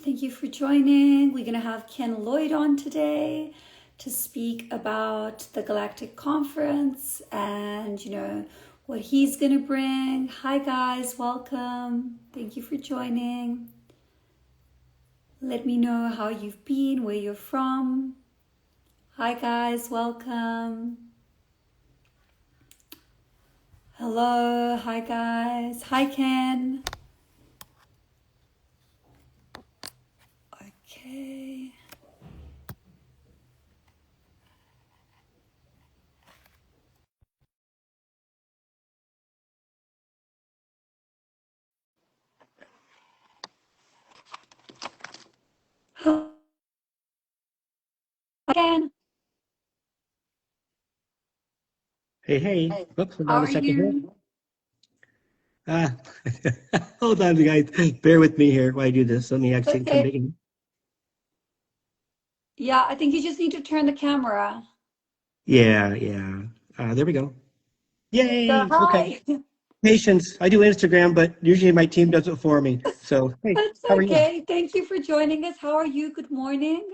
Thank you for joining. We're going to have Ken Lloyd on today to speak about the Galactic Conference and, what he's going to bring. Hi, guys. Welcome. Thank you for joining. Let me know how you've been, where you're from. Hi, guys. Welcome. Hello. Hi, guys. Hi, Ken. Okay. Hi, Ken. Hey. Hey. Oops, hold How on a are second here. you? Ah, hold on, guys. Bear with me here while I do this. Let me actually come Okay. back in. Yeah, I think you just need to turn the camera. Yeah. There we go. So, Yay. Okay. hi. Patience. I do Instagram, but usually my team does it for me. So, hey, That's how are you? okay. Thank you for joining us. How are you? Good morning.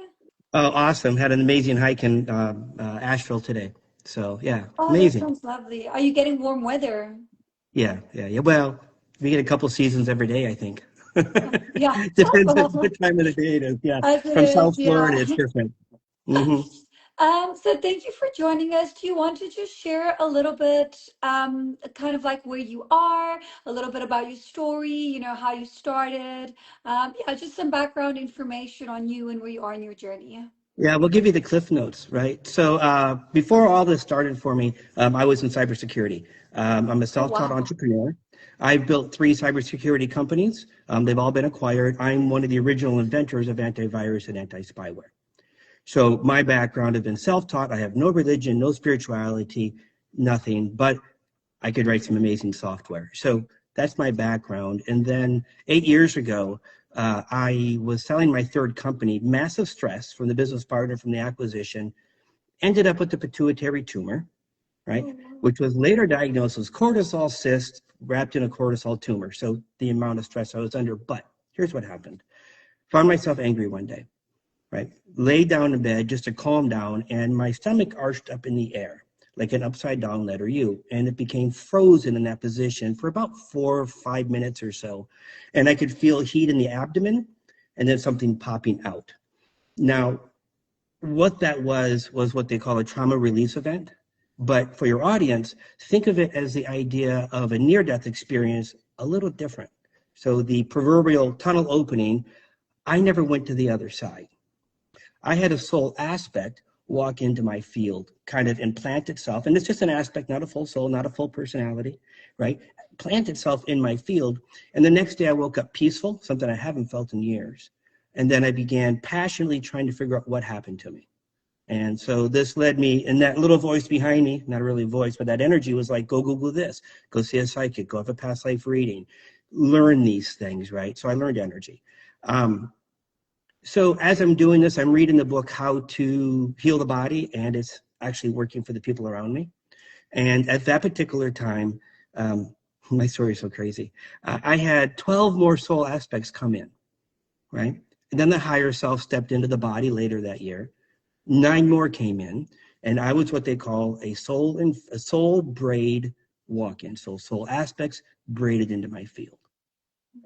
Oh, awesome. Had an amazing hike in Asheville today. So, yeah, Oh, that amazing. sounds lovely. Are you getting warm weather? Yeah. Well, we get a couple seasons every day, I think. Yeah. Depends on Well, what time of the day it is. Yeah. as it From is, South Florida, yeah. it's different. Hmm. So thank you for joining us. Do you want to just share a little bit, kind of like where you are, a little bit about your story, how you started? Yeah, just some background information on you and where you are in your journey. Yeah, we'll give you the cliff notes, right? So before all this started for me, I was in cybersecurity. I'm a Oh, self-taught wow. entrepreneur. I've built three cybersecurity companies. They've all been acquired. I'm one of the original inventors of antivirus and anti-spyware. So my background has been self-taught. I have no religion, no spirituality, nothing, but I could write some amazing software. So that's my background. And then 8 years ago, I was selling my third company, massive stress from the business partner from the acquisition, ended up with the pituitary tumor, right? Oh, Which was later diagnosed as cortisol cyst wrapped in a cortisol tumor. So the amount of stress I was under. But here's what happened. Found myself angry one day, right? Laid down in bed just to calm down, and my stomach arched up in the air like an upside down letter U, and it became frozen in that position for about 4 or 5 minutes or so. And I could feel heat in the abdomen and then something popping out. Now, what that was what they call a trauma release event. But for your audience, think of it as the idea of a near death experience a little different. So the proverbial tunnel opening, I never went to the other side. I had a soul aspect walk into my field, kind of implant itself, and it's just an aspect, not a full soul, not a full personality, right? Plant itself in my field. And the next day I woke up peaceful, something I haven't felt in years. And then I began passionately trying to figure out what happened to me. And so this led me, and that little voice behind me, not really a voice, but that energy was like, go Google this, go see a psychic, go have a past life reading, learn these things, right? So I learned energy. Um, so as I'm doing this, I'm reading the book, How to Heal the Body, and it's actually working for the people around me. And at that particular time, my story is so crazy. I had 12 more soul aspects come in, right? And then the higher self stepped into the body later that year. 9 more came in, and I was what they call a soul braid walk-in. So soul aspects braided into my field.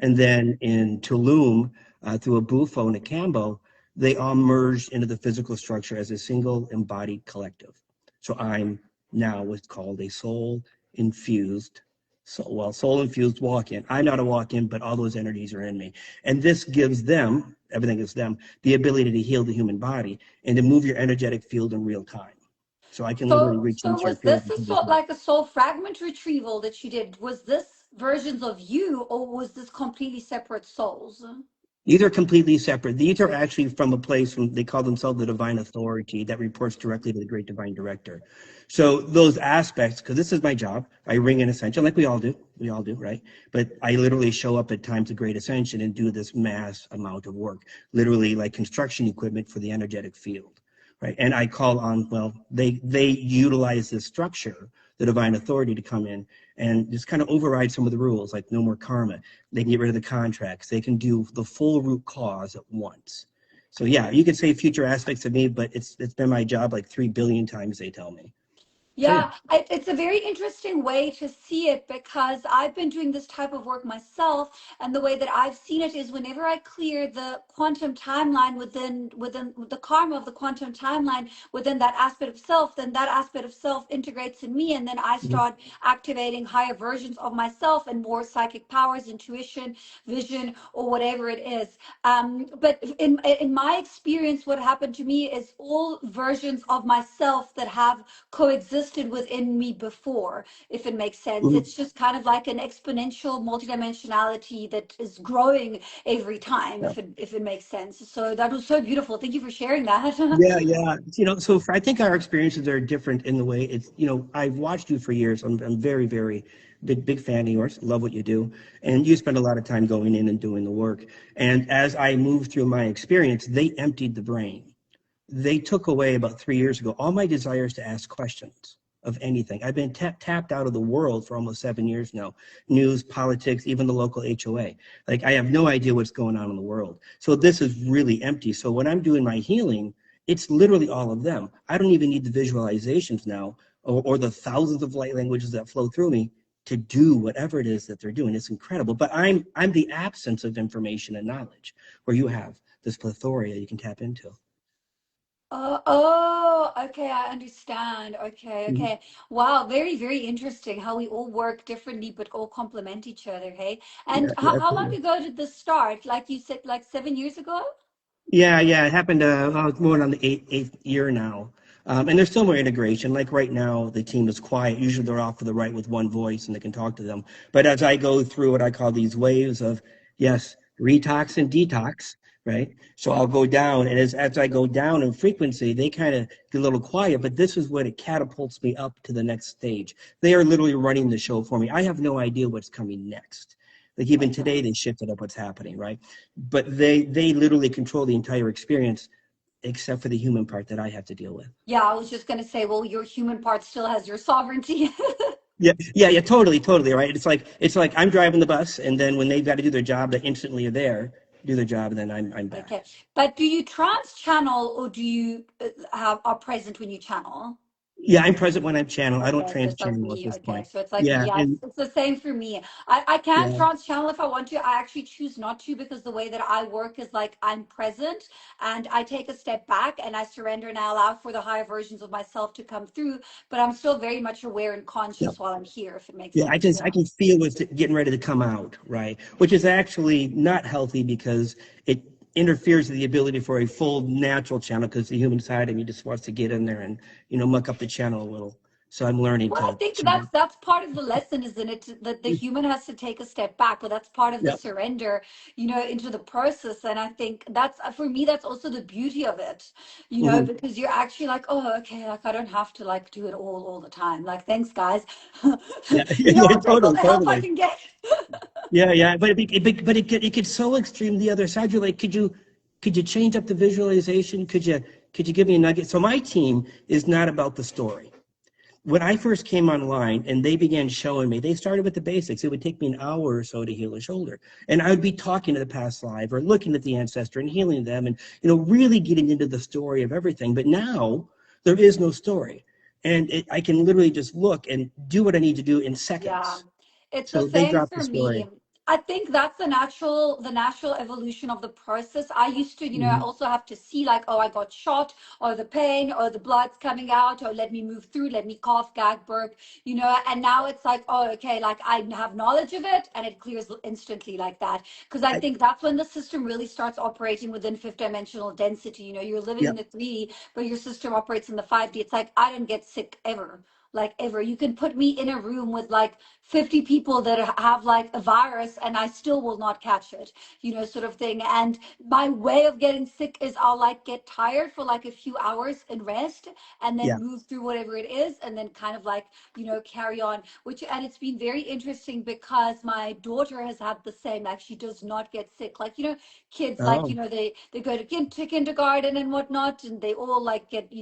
And then in Tulum, through a Bufo and a Cambo, they all merged into the physical structure as a single embodied collective. So I'm now what's called a soul infused walk-in. I'm not a walk-in, but all those energies are in me. And this gives them, everything is them, the ability to heal the human body and to move your energetic field in real time. So I can literally So, reach so into your was field. this a sort like a soul fragment retrieval that you did? Was this versions of you, or was this completely separate souls? These are completely separate. These are actually from a place from, they call themselves the divine authority that reports directly to the great divine director. So those aspects, because this is my job, I ring an ascension like we all do, right? But I literally show up at times of great ascension and do this mass amount of work, literally like construction equipment for the energetic field, right? And I call on, well, they utilize this structure, the divine authority, to come in and just kind of override some of the rules, like no more karma. They can get rid of the contracts. They can do the full root cause at once. So yeah, you could say future aspects of me, but it's been my job like 3 billion times, they tell me. So yeah. Yeah, it's a very interesting way to see it because I've been doing this type of work myself, and the way that I've seen it is whenever I clear the quantum timeline within the karma of the quantum timeline within that aspect of self, then that aspect of self integrates in me, and then I Mhm. start activating higher versions of myself and more psychic powers, intuition, vision, or whatever it is. But in my experience, what happened to me is all versions of myself that have coexisted within me before, if it makes sense. Mhm. It's just kind of like an exponential multidimensionality that is growing every time, if it makes sense. So that was so beautiful. Thank you for sharing that. Yeah, yeah. So I think our experiences are different in the way I've watched you for years. I'm very, very big fan of yours. Love what you do. And you spend a lot of time going in and doing the work. And as I moved through my experience, they emptied the brain. They took away about 3 years ago all my desires to ask questions of anything. I've been tapped out of the world for almost 7 years now. News, politics, even the local HOA. Like I have no idea what's going on in the world. So this is really empty. So when I'm doing my healing, it's literally all of them. I don't even need the visualizations now or the thousands of light languages that flow through me to do whatever it is that they're doing. It's incredible. But I'm the absence of information and knowledge where you have this plethora you can tap into. Okay, I understand. Okay, Mhm. okay. Wow, very, very interesting how we all work differently but all complement each other, hey? Yeah, And yeah, how long absolutely. ago did this start? Like you said, like 7 years ago? Yeah, yeah, it happened. It's more on the eighth year now, and there's still more integration. Like right now, the team is quiet. Usually, they're off to the right with one voice, and they can talk to them. But as I go through what I call these waves of, yes, retox and detox, right? So I'll go down, and as I go down in frequency, they kind of get a little quiet. But this is when it catapults me up to the next stage. They are literally running the show for me. I have no idea what's coming next. Like even Okay. today, they shifted up what's happening, right? But they literally control the entire experience except for the human part that I have to deal with. Yeah, I was just gonna say, well, your human part still has your sovereignty. Yeah, yeah, yeah, totally, totally, right. It's like I'm driving the bus, and then when they've got to do their job, they instantly are there, do their job, and then I'm back. Okay. But do you trans channel or do you are present when you channel? Yeah, I'm present when I'm channeled. I don't Okay, trans just like channel at me. this Okay, point. so it's like me. Yeah, Yeah, and it's the same for me. I can yeah, trans channel if I want to. I actually choose not to because the way that I work is like I'm present and I take a step back and I surrender and I allow for the higher versions of myself to come through. But I'm still very much aware and yeah. conscious while I'm here, if it makes Yeah, I sense. just I Yeah. can feel what's getting ready to come out, right? Which is actually not healthy because it interferes with the ability for a full natural channel because the human side of me just wants to get in there and muck up the channel a little. So I'm learning Well, I to think to that's part of the lesson, isn't it? That the human has to take a step back, but that's part of the yeah. surrender, into the process. And I think that's for me, that's also the beauty of it, Hmm. because you're actually like, oh, okay, like I don't have to like do it all the time. Like, thanks, guys. Yeah, yeah, I'll take all totally, the help I totally. can get. Yeah, yeah, but it gets so extreme the other side. You're like, could you change up the visualization? Could you give me a nugget? So my team is not about the story. When I first came online and they began showing me, they started with the basics. It would take me an hour or so to heal a shoulder. And I would be talking to the past life or looking at the ancestor and healing them and, really getting into the story of everything. But now there is no story. And I can literally just look and do what I need to do in Yeah, seconds. it's the So they same dropped the for me. story. I think that's the natural evolution of the process. I used to, I Mhm. also have to see like, oh, I got shot, or the pain, or the blood's coming out, or let me move through, let me cough, gag, burp, and now it's like, oh, okay, like I have knowledge of it and it clears instantly like that. Because I I, think that's when the system really starts operating within fifth dimensional density. You're living yeah, in the 3D, but your system operates in the 5D. It's like I don't get sick ever. Like ever. You can put me in a room with like 50 people that have like a virus and I still will not catch it, sort of thing. And my way of getting sick is I'll like get tired for like a few hours and rest and yeah. then move through whatever it is and then kind of like, carry on, and it's been very interesting because my daughter has had the same, like she does not get sick. Like, kids like, Oh, they go to kindergarten and whatnot and they all like get,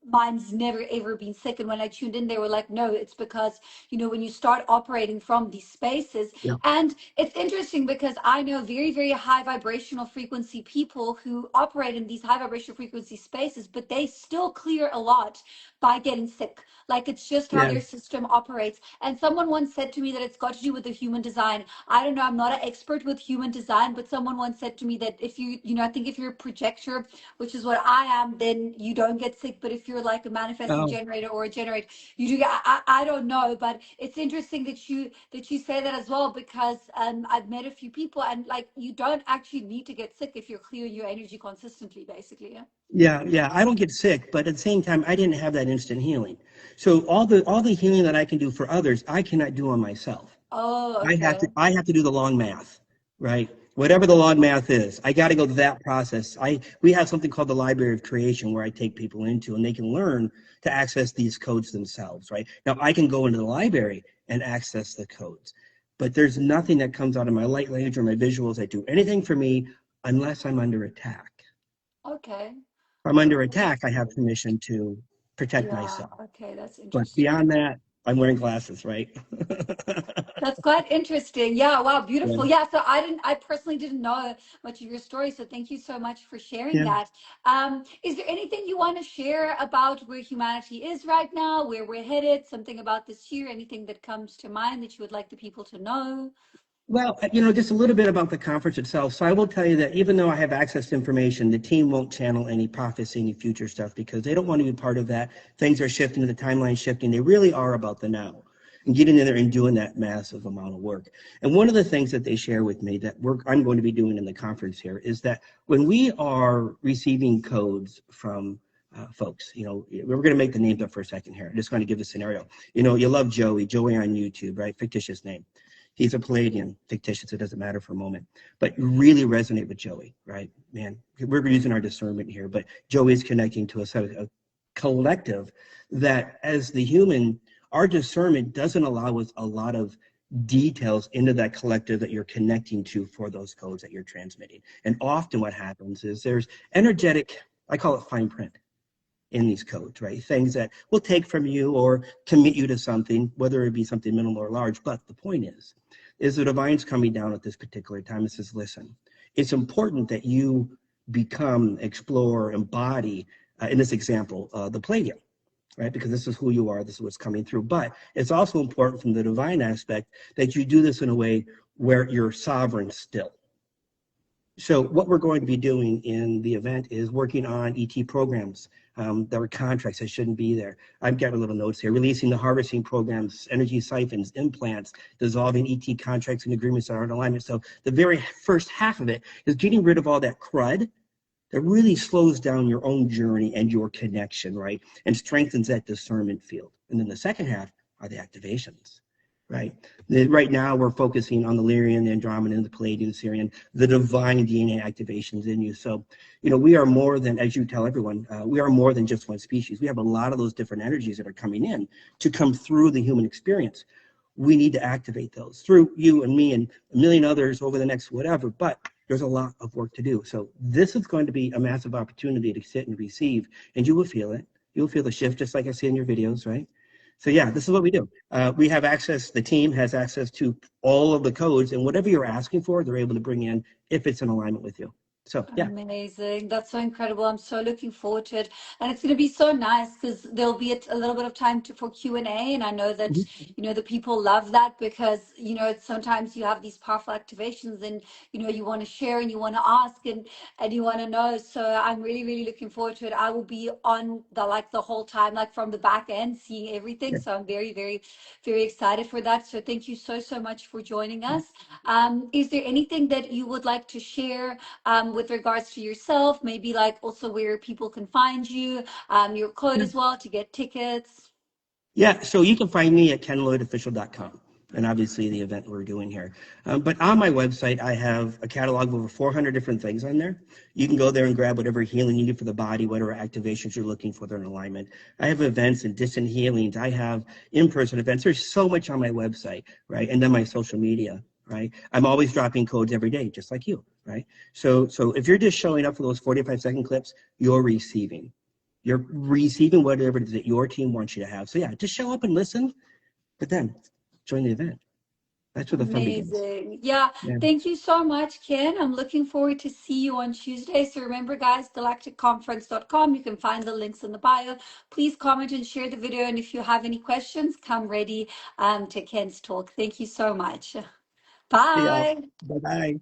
mine's never ever been sick. And when I tuned in, they were like, no, it's because, you know, when you start operating from these spaces. Yeah. And it's interesting because I know very, very high vibrational frequency people who operate in these high vibrational frequency spaces, but they still clear a lot by getting sick. Like it's just how Yeah. their system operates. And someone once said to me that it's got to do with the human design. I don't know, I'm not an expert with human design, but someone once said to me that if you, you know, I think if you're a projector, which is what I am, then you don't get sick. But if you're like a manifesting Oh, generator or a generator, you do get, I don't know, but it's interesting that you say that as well, because I've met a few people and like you don't actually need to get sick if you're clearing your energy consistently, basically. Yeah. yeah, yeah. I don't get sick, but at the same time, I didn't have that instant healing. So all the healing that I can do for others, I cannot do on myself. Oh, okay. I have to do the long math, right? Whatever the long math is, I got to go that process. We have something called the Library of Creation where I take people into and they can learn to access these codes themselves, right? Now I can go into the library and access the codes, but there's nothing that comes out of my light language or my visuals that do anything for me unless I'm under attack. Okay. If I'm under attack, I have permission to protect Yeah. myself. Okay. That's But interesting. beyond that, I'm wearing glasses, right? That's quite interesting. Yeah, wow, Yeah. beautiful. Yeah, so I personally didn't know much of your story, so thank you so much for sharing Yeah. that. Is there anything you want to share about where humanity is right now, where we're headed, something about this year, anything that comes to mind that you would like the people to know? Well, just a little bit about the conference itself. So I will tell you that even though I have access to information, the team won't channel any prophecy, any future stuff, because they don't want to be part of that. Things are shifting, the timeline's shifting. They really are about the now and getting in there and doing that massive amount of work. And one of the things that they share with me that I'm going to be doing in the conference here is that when we are receiving codes from folks, we're going to make the names up for a second here. I'm just going to give a scenario. You love Joey on YouTube, right? Fictitious name. He's a Palladian, fictitious, it doesn't matter for a moment. But you really resonate with Joey, right? Man, we're using our discernment here, but Joey is connecting to a collective that as the human, our discernment doesn't allow us a lot of details into that collective that you're connecting to for those codes that you're transmitting. And often what happens is there's energetic, I call it fine print in these codes, right? Things that will take from you or commit you to something, whether it be something minimal or large. But the point is the divine's coming down at this particular time and says, listen, it's important that you become, explore, embody, in this example, the Palladium, right? Because this is who you are, this is what's coming through. But it's also important from the divine aspect that you do this in a way where you're sovereign still. So what we're going to be doing in the event is working on ET programs. There were contracts that shouldn't be there. I've got a little notes here. Releasing the harvesting programs, energy siphons, implants, dissolving ET contracts and agreements that aren't in alignment. So the very first half of it is getting rid of all that crud that really slows down your own journey and your connection, right? And strengthens that discernment field. And then the second half are the activations, right? Right now we're focusing on the Lyrian, the Andromedan, the Palladian, Syrian, the divine DNA activations in you. So, we are more than, as you tell everyone, we are more than just one species. We have a lot of those different energies that are coming in to come through the human experience. We need to activate those through you and me and a million others over the next whatever, but there's a lot of work to do. So this is going to be a massive opportunity to sit and receive, and you will feel it. You'll feel the shift just like I see in your videos, right? So yeah, this is what we do. We have access, the team has access to all of the codes, and whatever you're asking for, they're able to bring in if it's in alignment with you. So yeah. Amazing. That's so incredible. I'm so looking forward to it. And it's going to be so nice because there'll be a little bit of time for Q&A. And I know that, the people love that because, sometimes you have these powerful activations and, you want to share and you want to ask and you want to know. So I'm really, really looking forward to it. I will be on the whole time, like from the back end, seeing everything. So I'm very, very, very excited for that. So thank you so, so much for joining us. Is there anything that you would like to share with regards to yourself, maybe like also where people can find you, your code as well to get tickets? Yeah, so you can find me at kenlloydofficial.com, and obviously the event we're doing here. But on my website, I have a catalog of over 400 different things on there. You can go there and grab whatever healing you need for the body, whatever activations you're looking for, they're in alignment. I have events and distant healings. I have in-person events. There's so much on my website, right? And then my social media, right? I'm always dropping codes every day, just like you, right? So if you're just showing up for those 45-second clips, you're receiving. You're receiving whatever it is that your team wants you to have. So yeah, just show up and listen, but then join the event. That's where the fun begins. Amazing. Yeah. Yeah. Thank you so much, Ken. I'm looking forward to see you on Tuesday. So remember, guys, galacticconference.com. You can find the links in the bio. Please comment and share the video. And if you have any questions, come ready to Ken's talk. Thank you so much. See y'all. Bye. Bye bye.